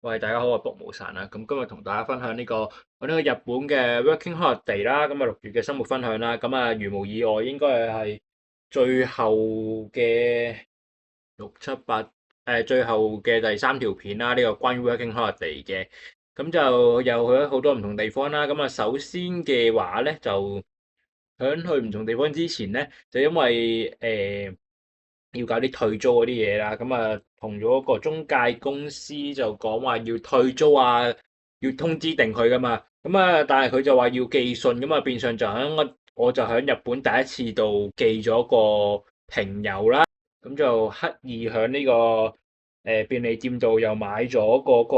喂，大家好，我係卜無神啊。咁今日同大家分享我呢個日本嘅 working holiday 啦。咁啊6月嘅生活分享啦。咁啊如無意外，應該係最後嘅六七八最後嘅第三條片啦。呢個關於 working holiday 嘅，咁就又去咗好多唔同地方啦。咁啊首先嘅話咧，就響去唔同地方之前咧，就因為要搞啲退租嗰啲嘢啦，咁啊同咗個中介公司就講話要退租啊，要通知定佢噶嘛，咁啊但係佢就話要寄信，咁啊變相就喺我就喺日本第一次度寄咗個平郵啦，咁就刻意喺呢個便利店度又買咗嗰個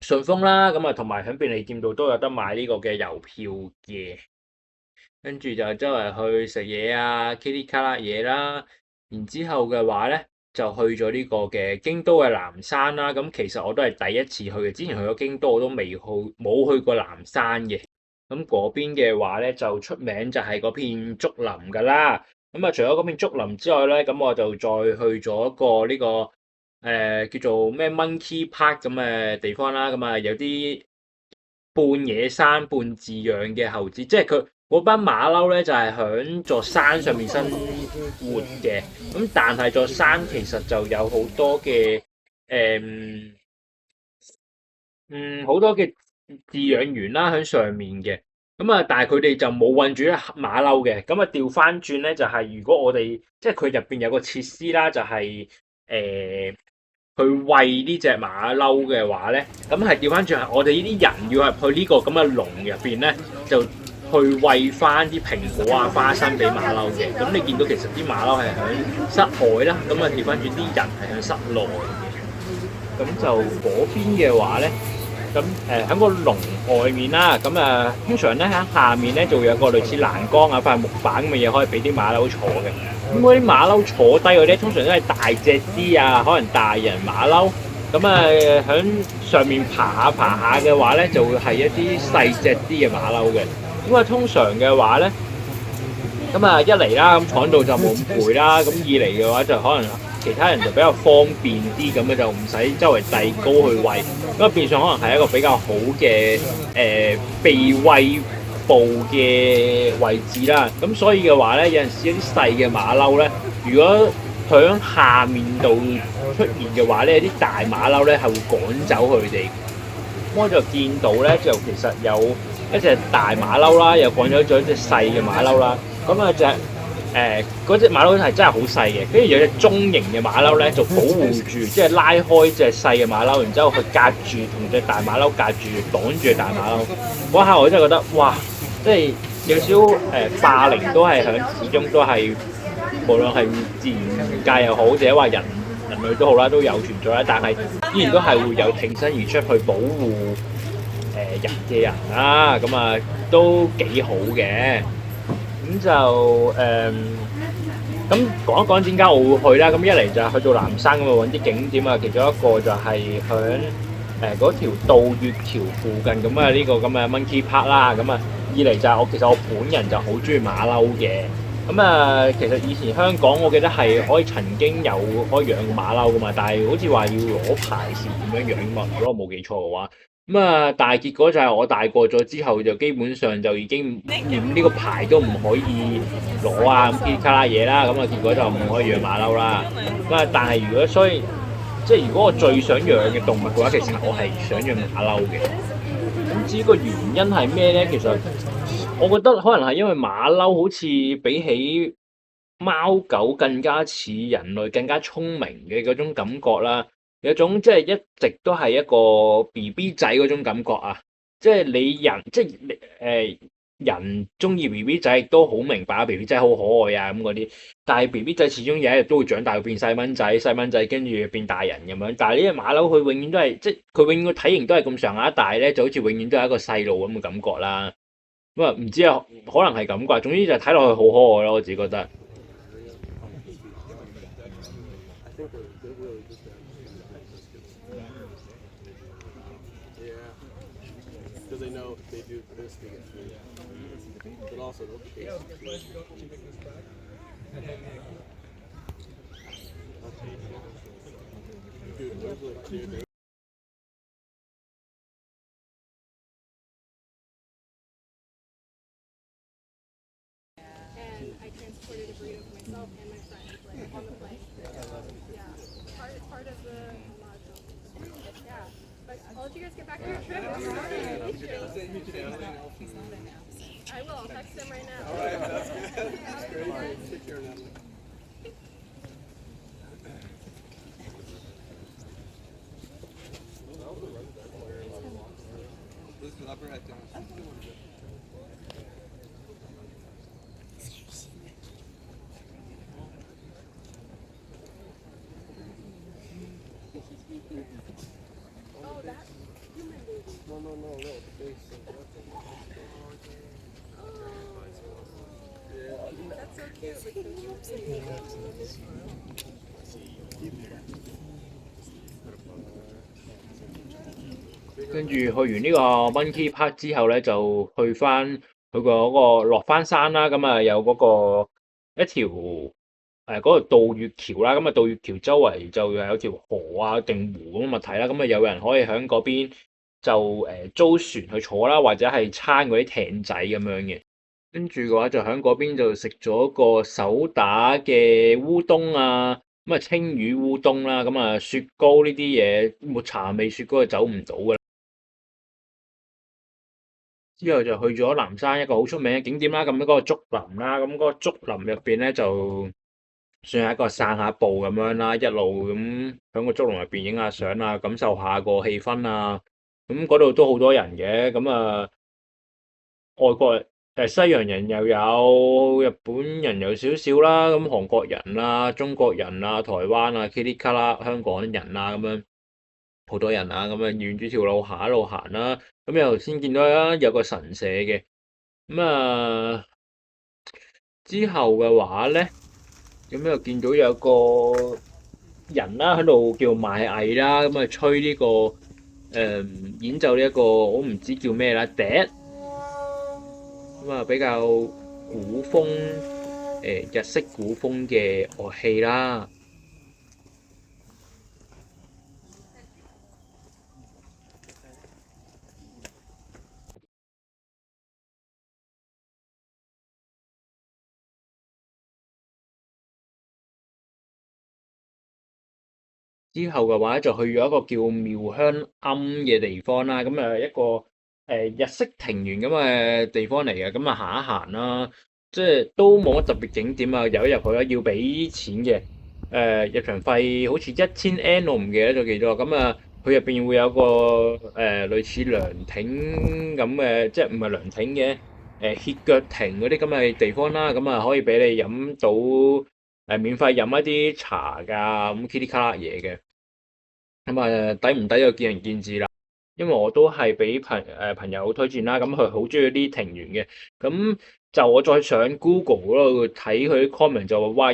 順豐啦，咁啊同埋喺便利店度都有得買呢個嘅郵票嘅。跟住就周圍去食嘢啊，噼里卡啦嘢啦。然之後嘅話咧，就去咗呢個嘅京都嘅南山啦。咁其實我都係第一次去嘅，之前去咗京都我都未去，冇去過南山嘅。咁嗰邊嘅話咧，就出名就係嗰片竹林㗎啦。咁啊，除咗嗰片竹林之外咧，咁我就再去咗一個呢個叫做咩 Monkey Park 咁嘅地方啦。咁啊，有啲半野生半飼養嘅猴子，即係佢嗰班馬騮咧，就係喺座山上面生活嘅。咁但係座山其實就有好多嘅誒好多嘅飼養員啦喺上面嘅。咁啊，但係佢哋就冇韞住啲馬騮嘅。咁啊，調翻轉咧，就係如果我哋即係佢入邊有個設施啦，就係去餵呢隻馬騮嘅話咧，咁係調翻轉係我哋呢啲人要入去呢個咁嘅籠入邊咧，就去餵翻啲蘋果啊、花生俾馬騮嘅。咁你見到其實啲馬騮係喺室外啦，咁啊調翻轉啲人係喺室內嘅。咁就嗰邊嘅話咧，咁喺個籠外面啦，咁通常咧喺下面咧就會有個類似欄杆啊、塊木板咁嘅嘢，可以俾啲馬騮坐嘅。咁嗰啲馬騮坐低嗰啲，通常都係大隻啲啊，可能大人馬騮。咁喺上面爬下嘅話咧，就會係一啲細隻啲嘅馬騮嘅。咁啊，通常嘅話咧，咁啊一嚟啦，咁坐度就冇咁攰啦。咁二嚟嘅話就可能其他人就比較方便啲，咁就唔使周圍遞高去餵。咁啊變相可能係一個比較好嘅被餵部嘅位置啦。咁所以嘅話咧，有陣時一啲細嘅馬騮咧，如果響下面度出現嘅話咧，啲大馬騮咧係會趕走佢哋。咁我就見到咧，就其實有一隻大馬騮啦，又趕咗一隻細嘅馬騮啦。咁啊嗰隻馬騮係真係好細嘅，跟住有隻中型嘅馬騮咧就保護住，即係拉開隻細嘅馬騮，然之後佢隔住同隻大馬騮隔住，擋住隻大馬騮。嗰下我真係覺得哇，即係有少少霸凌都係響，始終都係無論係自然界又好，或者話人類都好啦，都有存在啦。但係依然都係會有挺身而出去保護人嘅人啦。咁啊都幾好嘅。咁就咁講一講點解我會去啦。咁一嚟就係去到南山咁啊，揾啲景點啊，其中一個就係響嗰條渡月橋附近咁啊，呢個咁嘅 Monkey Park 啦。咁啊，二嚟就係其實我本人就好中意馬騮嘅。咁啊，其實以前香港我記得係可以曾經有可以養馬騮噶嘛，但係好似話要攞牌先點樣養嘛，如果我冇記錯嘅話。咁啊，但係結果就係我大個咗之後，就基本上就已經連呢個牌都唔可以攞啊，咁啲卡拉嘢啦。咁啊，結果就唔可以養馬騮啦。咁啊，但係如果即係如果我最想養嘅動物嘅話，其實我係想養馬騮嘅。咁至於個原因係咩咧？其實我覺得可能係因為馬騮好似比起貓狗更加似人類，更加聰明嘅嗰種感覺啦。有種即係一直都係一個 BB 仔嗰種感覺啊！即係你人即係人中意 BB 仔，亦都好明白啊！BB 仔好可愛啊咁嗰啲，但係 BB 仔始終有一日都會長大，會變細蚊仔，細蚊仔跟住變大人咁樣。但係呢隻馬騮佢永遠都係即係佢永遠個體型都係咁上下大咧，就好似永遠都係一個細路咁嘅感覺啦。咁啊唔知啊，可能係咁啩。總之就睇落去好可愛咯，我自己覺得。Yeah, part of the module. Yeah. But I'll let you guys get back to your trip. It was so nice to meet you. I will. I'll text him right now. All right. That's great. Take care, Natalie. Listen, I'll be right down. Oh, that human baby. No, the base. Yeah. That's so cute. Like the human baby. 跟住去完呢個 Monkey Park 之後咧，就去翻佢個嗰個落翻山啦。咁啊有嗰個一條嗰個渡月橋啦。咁啊渡月橋周圍就有條河啊定湖咁嘅物體啦。咁啊有人可以喺嗰邊就租船去坐啦，或者係撐嗰啲艇仔咁樣嘅。跟住嘅話就喺嗰邊就食咗個手打嘅烏冬啊，咁啊青魚烏冬啦，咁啊雪糕呢啲嘢，抹茶味雪糕就走唔到噶啦。之後就去咗南山一個好出名嘅景點啦，咁嗰個竹林啦，咁嗰個竹林入邊咧就算係一個散下步咁樣啦，一路咁喺個竹林入邊影下相啊，感受下個氣氛啊，咁嗰度都好多人嘅。咁啊外國西洋人又有，日本人有少少啦，咁韓國人啦、中國人啊、台灣啊、k i t 卡啦、香港人啊咁樣好多人啊，咁啊沿住條路行一路行啦，咁又先見到啦有個神社嘅。咁啊之後嘅話咧，咁又見到有個人啦喺度叫賣藝啦，咁啊吹呢個演奏呢一個我唔知叫咩啦，笛。咁啊比較古風日式古風嘅樂器啦。之後嘅話就去咗一個叫妙香庵嘅地方啦。咁啊一個日式庭園咁嘅地方嚟嘅。咁啊行一行啦，即係都冇乜特別景點啊。有一入去啦，要俾錢嘅。入場費好似1000 N，我唔記得咗幾多。咁啊，佢入邊會有個類似涼亭咁嘅，即係唔係涼亭嘅歇腳亭嗰啲咁嘅地方啦。咁啊可以俾你飲到免費飲一啲茶㗎，咁 Kitty 卡啦嘢嘅。咁啊抵唔抵就見仁見智啦。因為我都係俾朋友推薦啦，咁佢好中意啲庭園嘅。咁就我再上 Google 嗰度睇佢啲 comment 就話，哇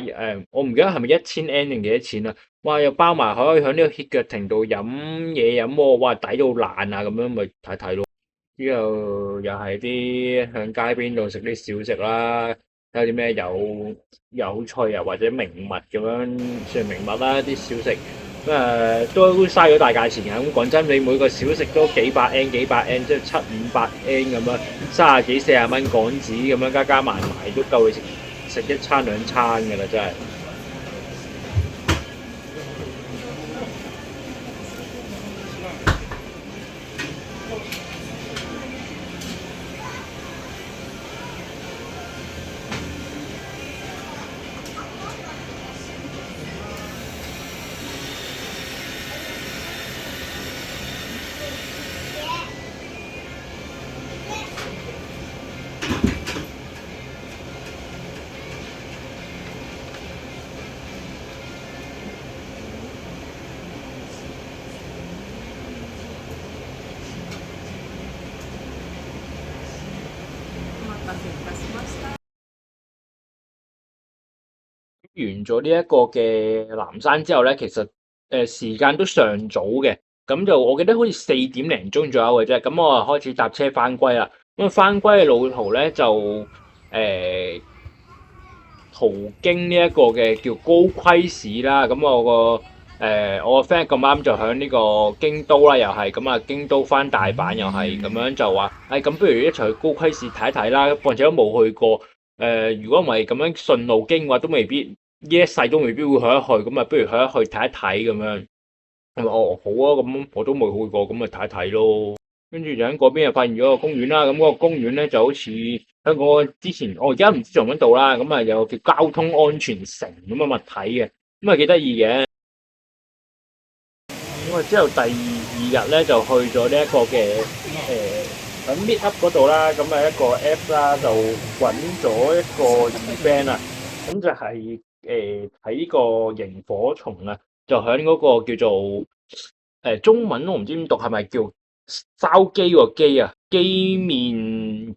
我唔記得係咪1000 N 定幾多錢啊？哇又包埋可以喺呢個歇腳亭度飲嘢飲喎，哇抵到爛啊！咁樣咪睇睇咯。之後又係啲向街邊度食啲小食啦，睇下啲咩有趣啊或者名物咁樣，算名物啦啲小食。都嘥咗大價錢嘅。咁講真，你每個小食都幾百 N 幾百 N，即係700-500 N 咁樣，30幾40蚊港紙咁樣加加埋埋都夠你食一餐兩餐㗎啦，真係。完咗呢一個嘅南山之後咧，其實時間都尚早嘅。咁就我記得好似4點零鐘左右嘅啫。咁我啊開始搭車翻歸啦。咁啊翻歸嘅路途咧就途經呢一個嘅叫高溪市啦。咁我個 friend 咁啱就喺呢個京都啦，又係咁啊，京都翻大阪又係咁樣就話，咁不如一齊去高溪市睇一睇啦。況且都冇去過，如果唔係咁樣順路經嘅話，都未必呢一世都未必會去一去，咁啊不如去一去睇一睇咁樣。我話哦好啊，咁我都冇去過，咁咪睇一睇咯。跟住就喺嗰邊又發現咗個公園啦，咁嗰個公園咧就好似香港之前，我而家唔知做唔做到啦，咁啊有個叫交通安全城咁嘅物體嘅，咁啊幾得意嘅。咁啊之後第二日咧就去咗呢一個嘅喺 Meetup 嗰度啦，咁啊一個 app 啦就揾咗一個 event 啊，咁就係睇呢個螢火蟲啊，就喺嗰個叫做中文我唔知點讀，係咪叫筲箕個箕啊？箕面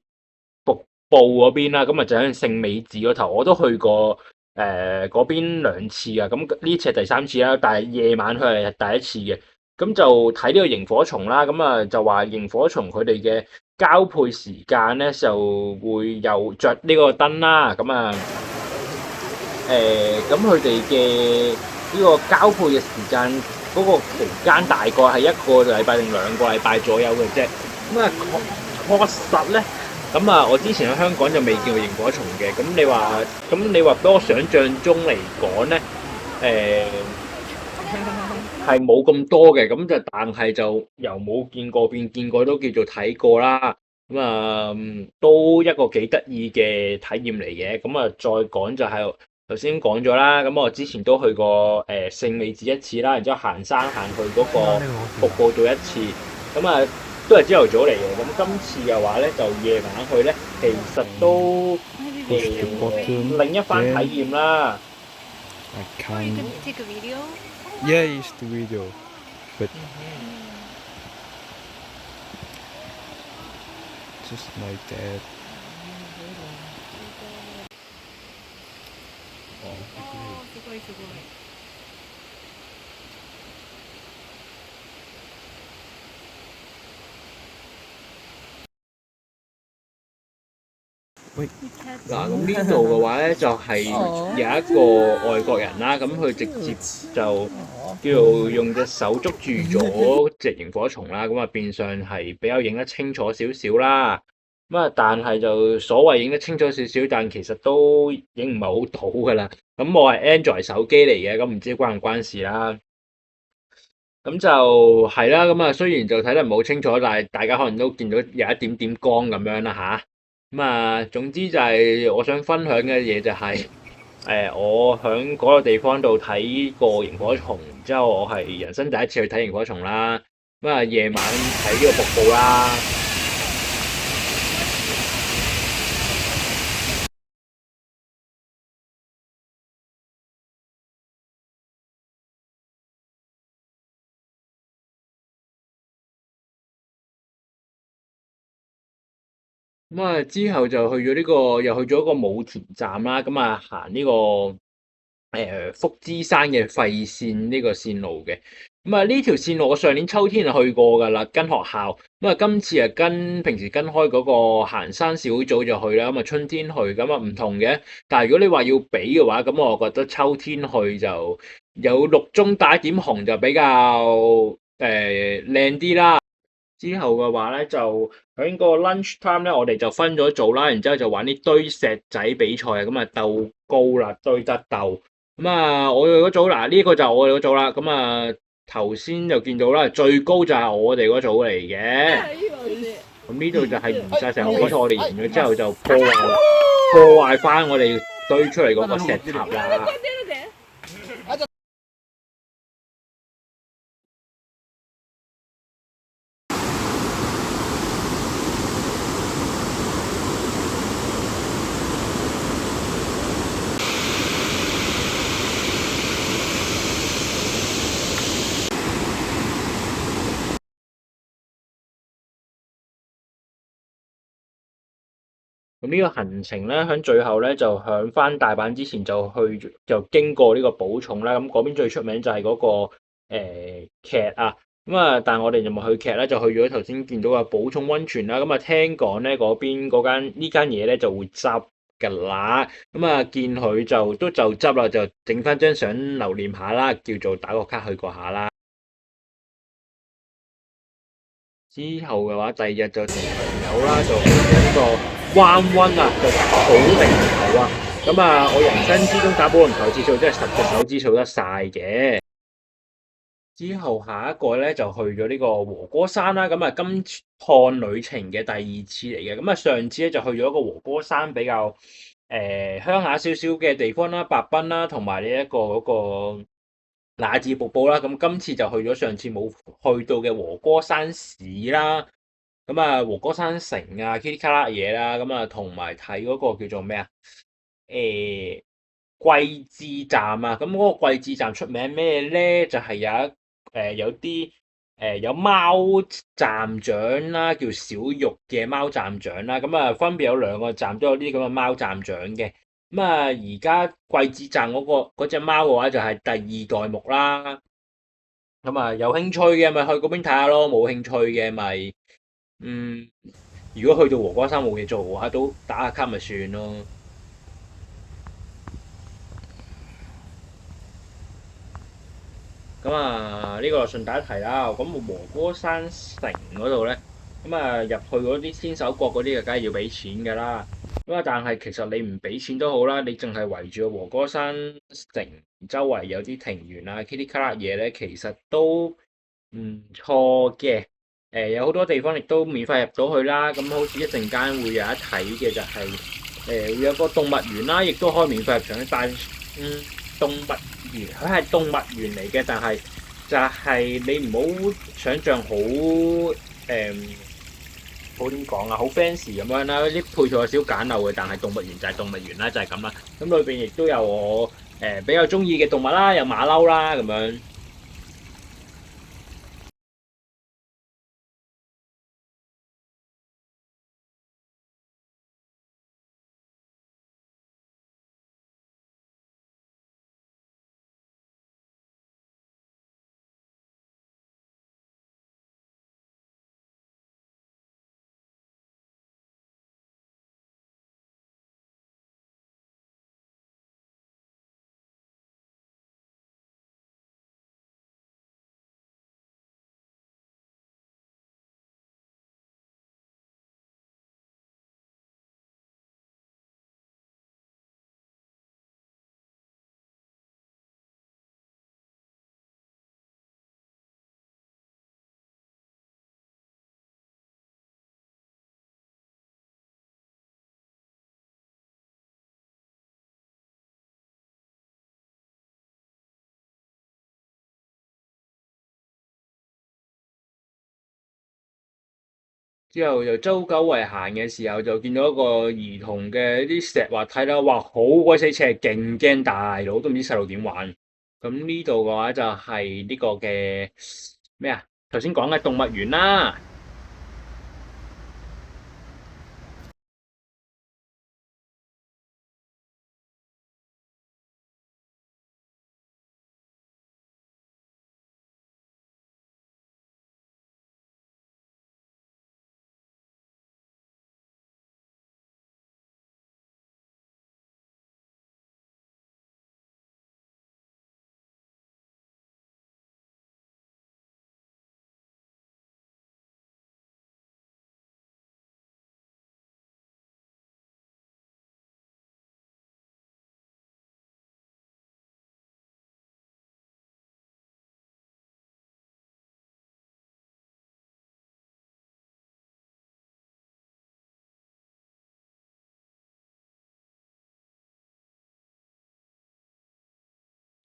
瀑布嗰邊啦，咁啊就喺聖美寺嗰頭，我都去過嗰邊2次啊，咁呢次係第3次啦，但係夜晚去係第一次嘅，咁就睇呢個螢火蟲啦，咁啊就話螢火蟲佢哋嘅交配時間咧就會有着呢個燈啦，咁啊咁佢哋嘅呢個交配嘅時間嗰個期間大概係1個禮拜定2個禮拜左右嘅啫。咁啊確實咧，咁啊我之前喺香港就未見過螢火蟲嘅。咁你話俾我想像中嚟講咧，係冇咁多嘅。咁就但係就由冇見過變見過都叫做睇過啦。咁啊都一個幾得意嘅體驗嚟嘅。咁啊再講就係、頭先講咗啦，咁我之前都去過聖美寺1次啦，然之後行山行去嗰個瀑布做1次，咁啊都係朝頭早嚟嘅。咁今次嘅話咧，就夜晚去咧，其實都另一番體驗啦。I Oh, you can't. can take a video? Yeah, I used to video, but just like that. Oh, すごいすごい。喂，嗱，咁呢度嘅話咧，就係有一個外國人啦，咁佢直接就叫做用隻手捉住咗隻螢火蟲啦，咁啊變相係比較影得清楚少少啦。咁啊，但係就所謂影得清楚少少，但其實都影唔係好到㗎啦。咁我係 Android 手機嚟嘅，咁唔知關唔關事啦。咁就係啦，咁啊雖然就睇得唔係好清楚，但係大家可能都見到有一點點光咁樣啦吓。咁啊，總之就係我想分享嘅嘢就係、我喺嗰個地方度睇過螢火蟲，之後我係人生第一次去睇螢火蟲啦。咁啊，夜晚睇呢個瀑布啦。咁啊，之後就去咗呢個，又去咗一個武田站啦。咁啊，行呢個福知山嘅廢線呢個線路嘅。咁啊，呢條線路我上年秋天就去過㗎啦，跟學校。咁啊，今次啊跟平時跟開嗰個行山小組就去啦。咁啊，春天去，咁啊唔同嘅。但係如果你話要比嘅話，咁我覺得秋天去就有綠中帶點紅，就比較靚啲啦。之後嘅話咧，就喺個 lunch time 咧，我哋就分咗組啦，然之後就玩啲堆石仔比賽啊，咁啊鬥高啦，堆得鬥。咁啊，我哋嗰組嗱，呢個就係我哋嗰組啦。咁啊，頭先就見到啦，最高就係我哋嗰組嚟嘅。咁呢度就係完晒成個比賽，我哋贏咗之後就破壞翻我哋堆出嚟嗰個石塔啦。咁呢個行程咧，喺最後咧就響翻大阪之前就經過呢個寶塚啦。咁嗰邊最出名就係嗰、個劇啊。咁啊，但係我哋就冇去劇咧，就去咗頭先見到嘅寶塚溫泉啦。咁啊，聽講咧嗰邊呢間嘢咧就會執㗎啦。咁啊，見佢就執啦，就整翻張相留念下啦，叫做打個卡去過下啦。之後嘅話，第2日就同朋友啦，就去一個灣溫啊，就好名頭啊。咁啊，我人生之中打保齡球次數真係10隻手指數得晒嘅。之後下一個咧就去咗呢個和歌山啦，咁啊今趟旅程嘅第2次嚟嘅，咁啊上次咧就去咗一個和歌山比較鄉下少少嘅地方啦，白濱啦，同埋呢一個嗰個乃至瀑布啦，咁今次就去咗上次冇去到嘅和歌山市啦，咁啊和歌山城啊，噼里卡啦嘢啦，咁啊同埋睇嗰個叫做咩啊？誒桂志站啊，咁嗰個桂志站出名咩咧？就係、有啲有貓站長啦，叫小玉嘅貓站長啦，咁啊分別有2個站都有啲咁嘅貓站長嘅。咁啊而家桂志站嗰隻貓嘅話就係第2代目啦。咁啊有興趣嘅咪去嗰邊睇下咯，冇興趣嘅咪如果去到和歌山冇嘢做嘅話，都打下卡咪算咯。咁啊，呢個順帶一提啦。咁和歌山城嗰度咧，咁啊入去嗰啲天守閣嗰啲，就梗係要俾錢㗎啦。咁啊，但係其實你唔俾錢都好啦，你淨係圍住個和歌山城周圍有啲庭園啊、k i t 卡啦嘢咧，其實都唔錯嘅。有好多地方亦都免費入到去啦。咁好似一陣間會有一睇嘅就係、會有個動物園啦，亦都可以免費入場。但動物園佢係動物園嚟嘅，但係就係你唔好想像好好點講啊，好 fancy 咁樣啦，啲配套有少少簡陋嘅，但係動物園就係動物園啦，就係咁啦。咁裏邊亦都有我比較中意嘅動物啦，有馬騮啦咁樣。之後又周九圍行嘅時候，就見到一個兒童嘅啲石滑梯啦，哇好鬼死斜，勁驚大佬，都唔知細路點玩。咁呢度嘅話就係呢個嘅咩啊？頭先講嘅動物園啦。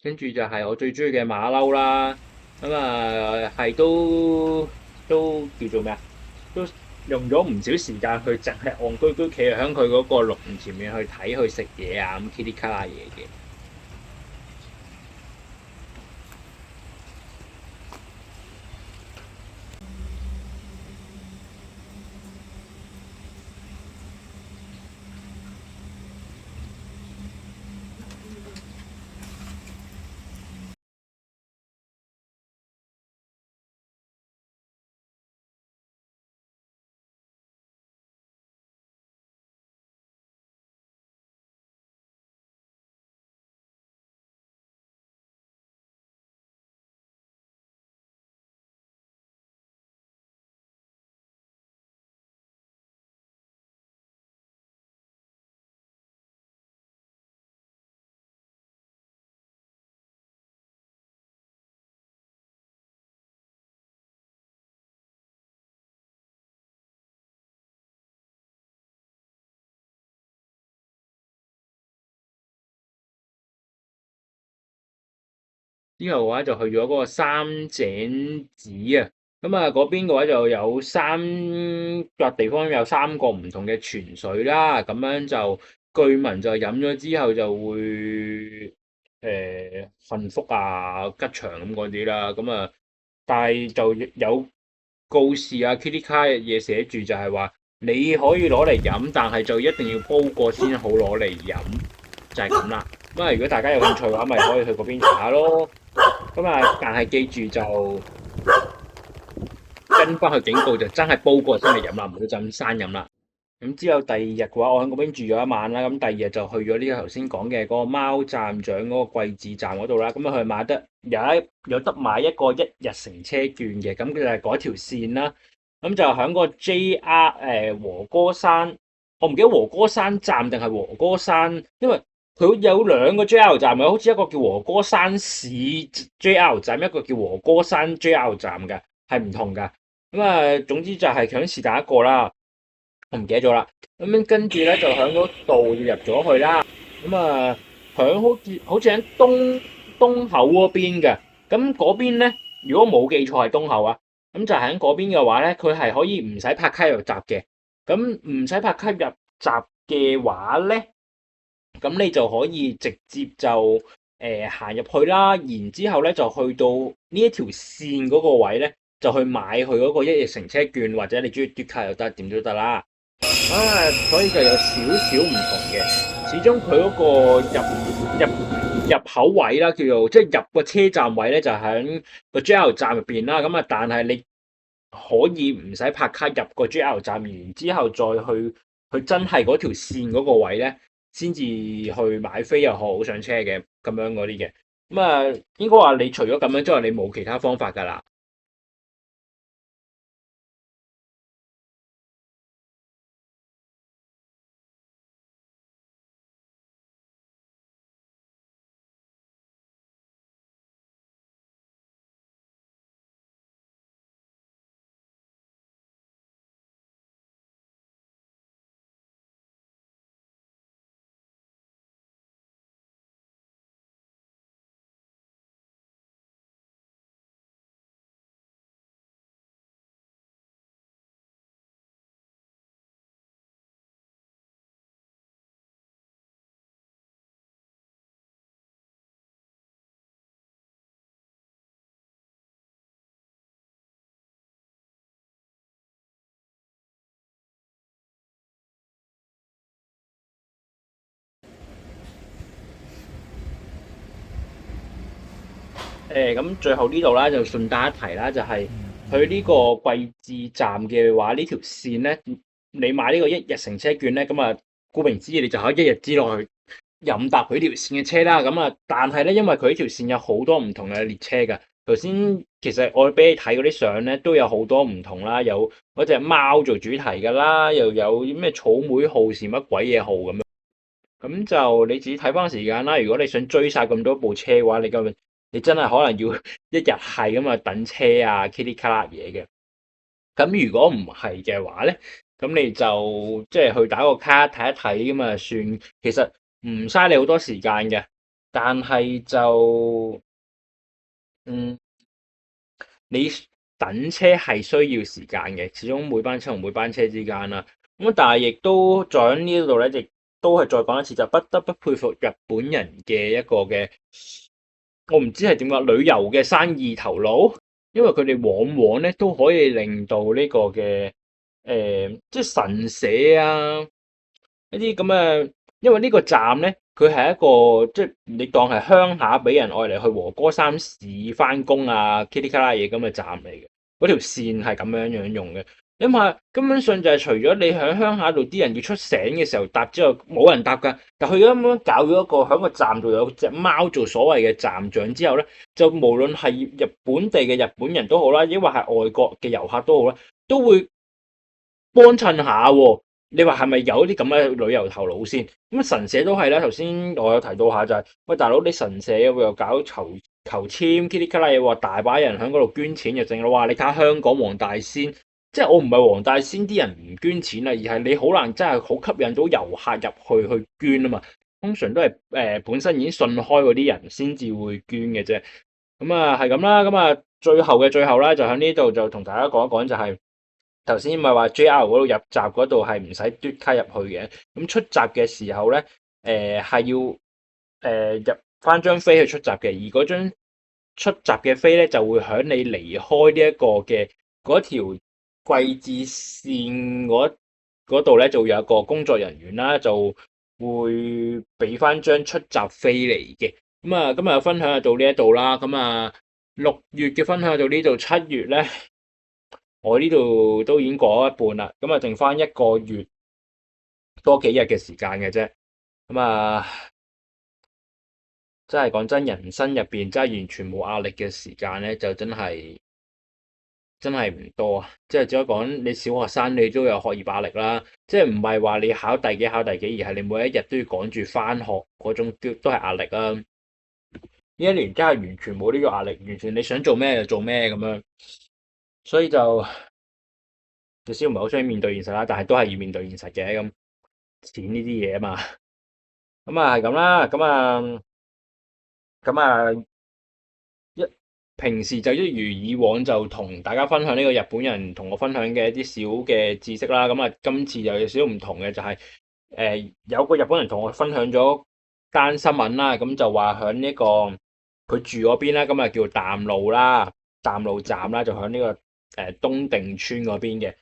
跟住就係我最中意嘅馬騮啦，咁啊係都叫做咩啊？都用咗唔少時間去淨係戇居居企喺佢嗰個籠前面去睇去食嘢啊，咁 kitty 卡啦嘢嘅。之後嘅話就去咗嗰個三井寺啊。咁啊嗰邊嘅話就有3個地方有3個唔同嘅泉水啦。咁樣就據聞就飲咗之後就會幸福啊、吉祥咁嗰啲啦。咁啊，但係就有告示啊、Kitty 卡嘅嘢寫住就係話你可以攞嚟飲，但係就一定要煲過先好攞嚟飲，就係咁啦。咁啊，如果大家有興趣嘅話，咪可以去嗰邊查下咯。咁啊，但係記住就跟翻佢警告，就真係煲過先嚟飲啦，唔好就咁生飲啦。咁之後第二日嘅話，我喺嗰邊住咗一晚啦。咁第二日就去咗呢個頭先講嘅嗰個貓站長嗰個貴志站嗰度啦。咁啊，佢買得有得買一個1日乘車券嘅，咁佢就係嗰條線啦。咁就喺個 JR 和歌山，我唔記得和歌山站定係和歌山，因為佢有2個 JR 站嘅，好似一個叫和歌山市 JR 站，一個叫和歌山 JR 站嘅，係唔同㗎。咁啊，總之就係響是但一個啦。我唔記得咗啦，咁樣跟住咧就響嗰度入咗去啦。咁啊，響好似喺東口嗰邊嘅。咁嗰邊咧，如果冇記錯係東口啊，咁就喺嗰邊嘅話咧，佢係可以唔使拍卡入閘嘅。咁唔使拍卡入閘嘅話咧，咁你就可以直接就行入去啦。然之後咧就去到呢一條線嗰個位咧，就去買佢嗰個1日乘車券，或者你中意嘟卡又得，點都得啦。所以就有少少唔同嘅，始終佢嗰個入口位啦，叫做即係入個車站位咧，就喺個 JR 站入邊啦。咁啊，但係你可以唔使拍卡入個 JR 站，然之後再去真係嗰條線嗰個位咧，先至去買飛又好上車嘅咁樣嗰啲嘅。咁啊，應該話你除咗咁樣之外，你冇其他方法㗎啦。咁最後呢度啦，就順帶一提啦，就係佢呢個貴志站嘅話，呢條線咧，你買呢個1日乘車券咧，咁啊，顧名思義，你就可以1日之內去任搭佢呢條線嘅車啦。咁啊，但係咧，因為佢呢條線有好多唔同嘅列車㗎。頭先其實我俾你睇嗰啲相咧，都有好多唔同啦，有嗰隻貓做主題㗎啦，又有咩草莓號是乜鬼嘢號咁樣。咁就你自己睇翻時間啦。如果你想追晒咁多部車嘅話，你真係可能要一日係咁啊等車啊 kitty 卡啦嘢嘅。咁如果唔係嘅話咧，咁你就即係去打個卡睇一睇咁啊算。其實唔嘥你好多時間嘅，但係就你等車係需要時間嘅，始終每班車同每班車之間啦。咁但係亦都在喺呢度咧，亦都係再講一次，就不得不佩服日本人嘅一個嘅，我唔知係點講，旅遊嘅生意頭腦。因為佢哋往往咧都可以令到呢個嘅即係神社啊一啲咁嘅，因為呢個站咧，佢係一個即係你當係鄉下俾人愛嚟去和歌山市翻工啊，kitty 卡拉嘢咁嘅站嚟嘅。嗰條線係咁樣用嘅。你諗下，根本上就係除咗你喺鄉下度啲人要出醒嘅時候搭之後，冇人搭㗎。但佢咁樣搞咗一個喺個站度有隻貓做所謂嘅站長之後咧，就無論係本地嘅日本人都好啦，抑或係外國嘅遊客都好啦，都會幫襯下喎。你話係咪有啲咁嘅旅遊頭腦先？咁神社都係啦。頭先我有提到下就係、喂大佬，你神社又搞求簽 kitty 卡啦嘢，話大把人喺嗰度捐錢就正啦。哇！你睇下香港黃大仙，即係我唔係黃大仙啲人唔捐錢啊，而係你好難真係好吸引到遊客入去捐啊嘛。通常都係本身已經信開嗰啲人先至會捐嘅啫。咁啊係咁啦，咁啊最後嘅最後啦，就喺呢度就同大家講一講，就係頭先咪話 JR 嗰度入閘嗰度係唔使嘟卡入去嘅，咁出閘嘅時候咧，係要入翻張飛去出閘嘅，而嗰張出閘嘅飛咧就會喺你離開呢一個嘅嗰條季節線嗰度咧，就會有一個工作人員啦，就會俾翻張出閘飛嚟嘅。咁啊，今日嘅分享就到呢一度啦。咁啊，6月嘅分享就到呢度，7月咧，我呢度都已經過咗一半啦。咁啊，剩翻1個月多幾日嘅時間嘅啫。咁啊，真係講真，人生入邊真係完全冇壓力嘅時間咧，就真係唔多啊！即係只可以講，你小學生你都有學業壓力啦，即係唔係話你考第幾考第幾，而係你每一日都要趕住翻學嗰種都係壓力啦。呢一年真係完全冇呢個壓力，完全你想做咩就做咩咁樣，所以就少唔係好想面對現實啦，但係都係要面對現實嘅咁，錢呢啲嘢啊嘛，咁啊係咁啦，咁啊平時就一如以往就同大家分享呢個日本人同我分享嘅一啲小嘅知識啦。咁啊，今次就有少少唔同嘅，就係有個日本人同我分享咗單新聞啦。咁就話喺呢個佢住嗰邊啦，咁啊叫淡路啦，淡路站啦，就喺呢個東定村嗰邊嘅。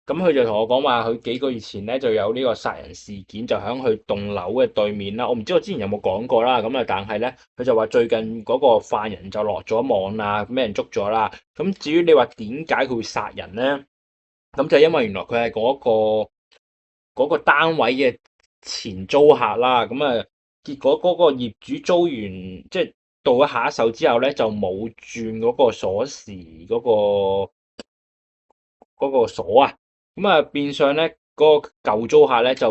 咁佢就同我講話，佢幾個月前咧就有呢個殺人事件，就喺佢棟樓嘅對面啦。我唔知我之前有冇講過啦。咁啊，但係咧，佢就話最近嗰個犯人就落咗網啦，俾人捉咗啦。咁至於你話點解佢會殺人咧？咁就因為原來佢係嗰個單位嘅前租客啦。咁啊，結果嗰個業主租完即係到咗下一手之後咧，就冇轉嗰個鎖匙嗰個鎖啊。咁啊，變相咧嗰個舊租客咧就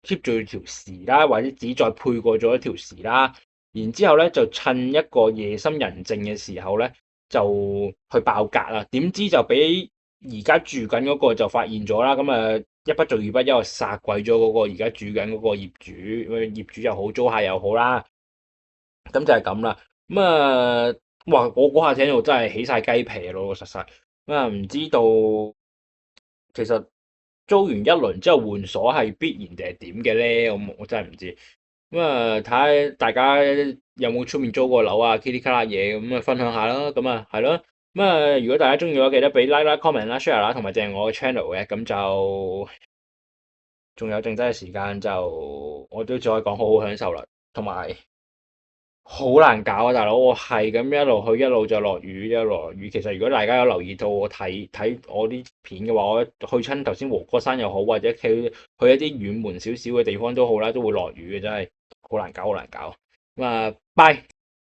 keep 住條匙啦，或者只再配過咗一條匙啦，然之後咧就趁一個夜深人靜嘅時候咧就去爆格啦。點知就俾而家住緊嗰個就發現咗啦。咁啊，一不做二不休，殺鬼咗嗰個而家住緊嗰個業主，業主又好，租客又好啦。咁就係咁啦。咁啊，哇！我嗰下聽到真係起晒雞皮，老老實實。咁啊，唔知道。其實租完一輪之後換鎖係必然定係點嘅咧？我真係唔知。咁啊，睇下大家有冇出面租過樓啊，噼里卡啦嘢咁啊，分享下啦。咁啊，係咯。咁啊，如果大家中意嘅話，記得俾 like 啦、comment 啦、share 啦，同埋訂我嘅 channel 嘅。咁就仲有剩低嘅時間就我都再講好好享受啦，同埋。好難搞啊，大佬！我係咁一路去，一路就落雨，一路落雨。其實如果大家有留意到我睇我啲片嘅話，我去親頭先和歌山又好，或者去一啲遠門少少嘅地方都好啦，都會落雨嘅，真係好難搞，好難搞。咁啊，拜。